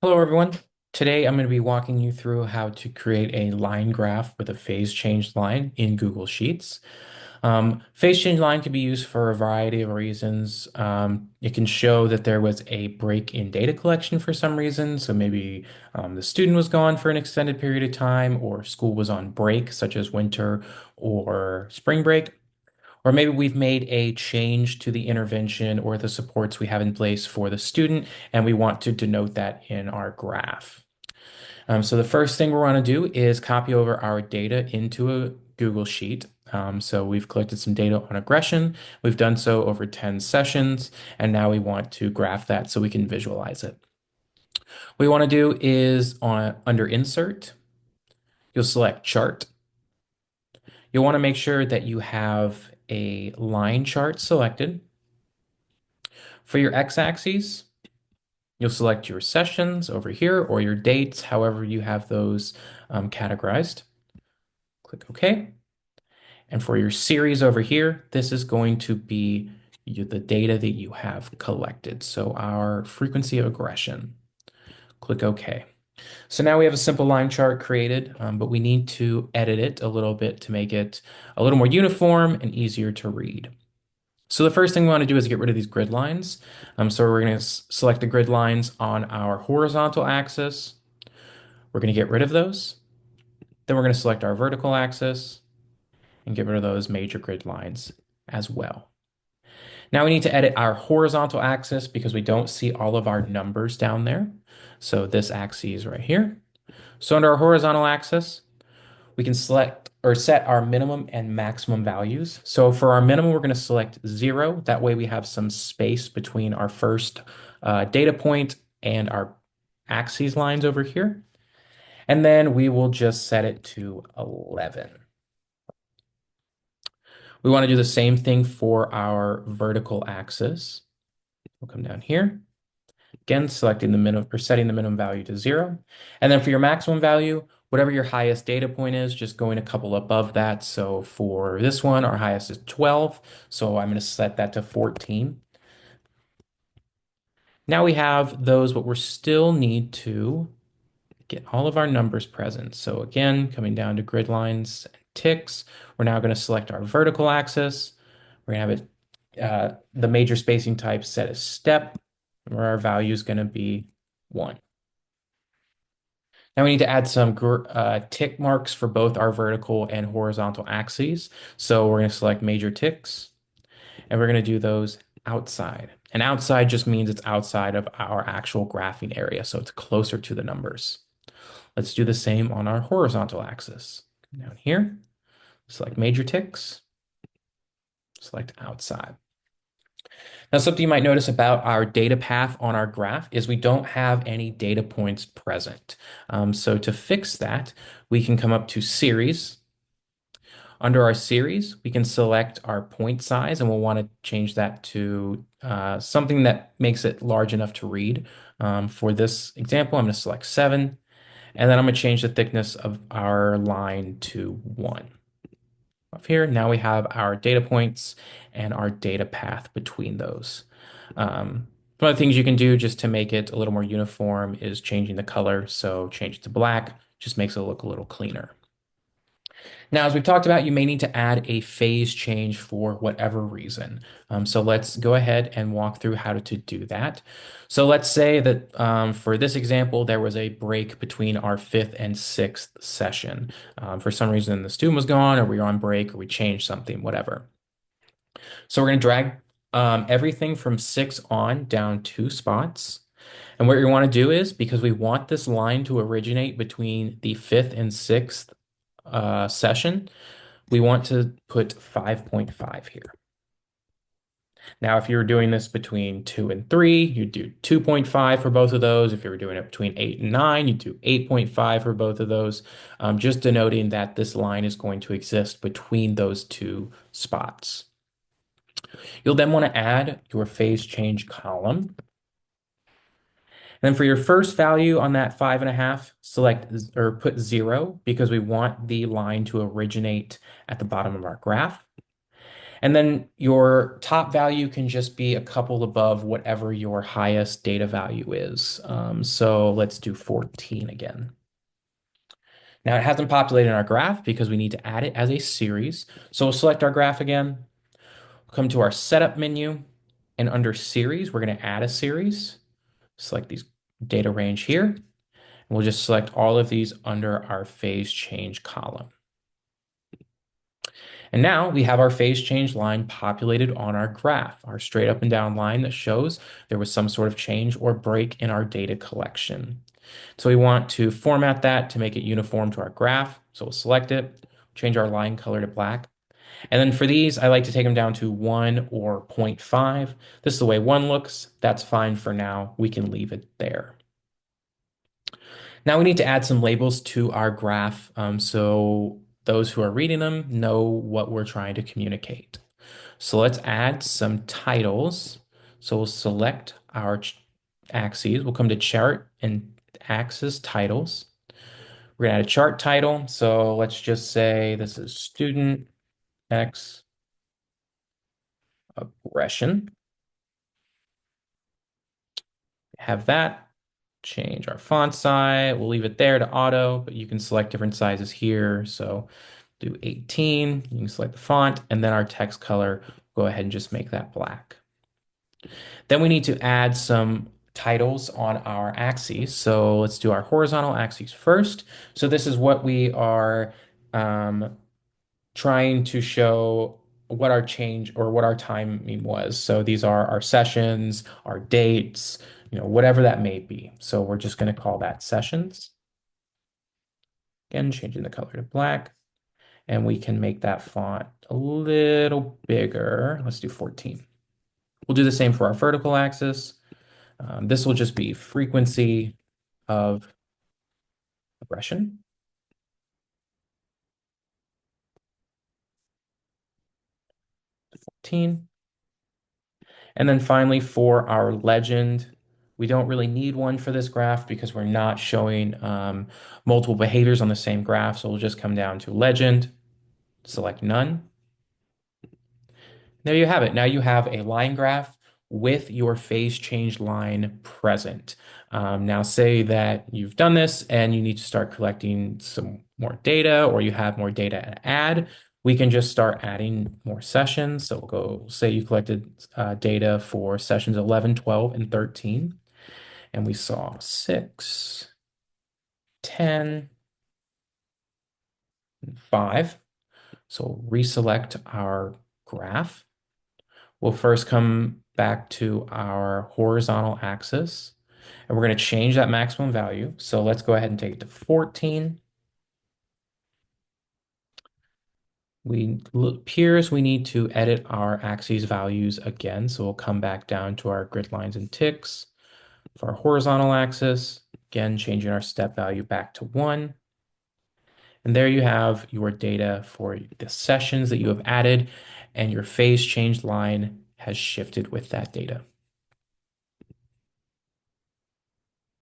Hello, everyone. Today I'm going to be walking you through how to create a line graph with a phase change line in Google Sheets. Phase change line can be used for a variety of reasons. It can show that there was a break in data collection for some reason. So maybe the student was gone for an extended period of time, or school was on break, such as winter or spring break. Or maybe we've made a change to the intervention or the supports we have in place for the student, and we want to denote that in our graph. So the first thing we want to do is copy over our data into a Google Sheet. So we've collected some data on aggression. We've done so over 10 sessions, and now we want to graph that so we can visualize it. What we want to do is under Insert, you'll select Chart. You'll want to make sure that you have a line chart selected. For your x-axis, you'll select your sessions over here or your dates, however you have those categorized. Click OK. And for your series over here, this is going to be the data that you have collected. So our frequency of aggression. Click OK. So now we have a simple line chart created, but we need to edit it a little bit to make it a little more uniform and easier to read. So the first thing we want to do is get rid of these grid lines. So we're going to select the grid lines on our horizontal axis. We're going to get rid of those. Then we're going to select our vertical axis and get rid of those major grid lines as well. Now we need to edit our horizontal axis because we don't see all of our numbers down there. So this axis right here. So under our horizontal axis, we can select or set our minimum and maximum values. So for our minimum, we're going to select 0. That way we have some space between our first data point and our axes lines over here. And then we will just set it to 11. We want to do the same thing for our vertical axis. We'll come down here. Again, selecting the minimum or setting the minimum value to 0. And then for your maximum value, whatever your highest data point is, just going a couple above that. So for this one, our highest is 12. So I'm going to set that to 14. Now we have those, but we still need to get all of our numbers present. So again, coming down to grid lines and ticks, we're now going to select our vertical axis. We're going to have the major spacing type set as step, where our value is going to be 1. Now we need to add some tick marks for both our vertical and horizontal axes. So we're going to select major ticks, and we're going to do those outside. And outside just means it's outside of our actual graphing area, so it's closer to the numbers. Let's do the same on our horizontal axis. Down here, select major ticks, select outside. Now, something you might notice about our data path on our graph is we don't have any data points present. So to fix that, we can come up to Series. Under our series, we can select our point size, and we'll want to change that to something that makes it large enough to read. For this example, I'm going to select 7, and then I'm going to change the thickness of our line to 1. Up here, now we have our data points and our data path between those. One of the things you can do just to make it a little more uniform is changing the color. So change it to black, just makes it look a little cleaner. Now, as we've talked about, you may need to add a phase change for whatever reason. So let's go ahead and walk through how to do that. So let's say that for this example, there was a break between our 5th and 6th session. For some reason, the student was gone, or we were on break, or we changed something, whatever. So we're going to drag everything from 6 on down 2 spots. And what you want to do is, because we want this line to originate between the 5th and 6th session, we want to put 5.5 here. Now, if you were doing this between 2 and 3, you'd do 2.5 for both of those. If you were doing it between 8 and 9, you'd do 8.5 for both of those, just denoting that this line is going to exist between those two spots. You'll then want to add your phase change column. And then for your first value on that 5.5, select or put 0 because we want the line to originate at the bottom of our graph. And then your top value can just be a couple above whatever your highest data value is. So let's do 14 again. Now it hasn't populated in our graph because we need to add it as a series. So we'll select our graph again, come to our setup menu, and under series, we're going to add a series. Select these data range here. And we'll just select all of these under our phase change column. And now we have our phase change line populated on our graph, our straight up and down line that shows there was some sort of change or break in our data collection. So we want to format that to make it uniform to our graph. So we'll select it, change our line color to black. And then for these, I like to take them down to 1 or zero point 0.5. This is the way 1 looks. That's fine for now. We can leave it there. Now we need to add some labels to our graph so those who are reading them know what we're trying to communicate. So let's add some titles. So we'll select our axes. We'll come to chart and axis titles. We're gonna add a chart title. So let's just say this is student X aggression. Have that. Change our font size. We'll leave it there to auto, but you can select different sizes here. So do 18. You can select the font, and then our text color, go ahead and just make that black. Then we need to add some titles on our axes. So let's do our horizontal axes first. So this is what we are trying to show what our change or what our timing was. So these are our sessions, our dates, whatever that may be. So we're just going to call that sessions. Again, changing the color to black. And we can make that font a little bigger. Let's do 14. We'll do the same for our vertical axis. This will just be frequency of aggression. 14. And then finally for our legend, we don't really need one for this graph because we're not showing multiple behaviors on the same graph. So we'll just come down to legend, select none. There you have it. Now you have a line graph with your phase change line present. Now say that you've done this and you need to start collecting some more data or you have more data to add. We can just start adding more sessions. So we'll go say you collected data for sessions 11, 12, and 13. And we saw 6, 10, and 5. So reselect our graph. We'll first come back to our horizontal axis, and we're going to change that maximum value. So let's go ahead and take it to 14. Appears we need to edit our axes values again. So we'll come back down to our grid lines and ticks. For our horizontal axis, again, changing our step value back to 1. And there you have your data for the sessions that you have added, and your phase change line has shifted with that data.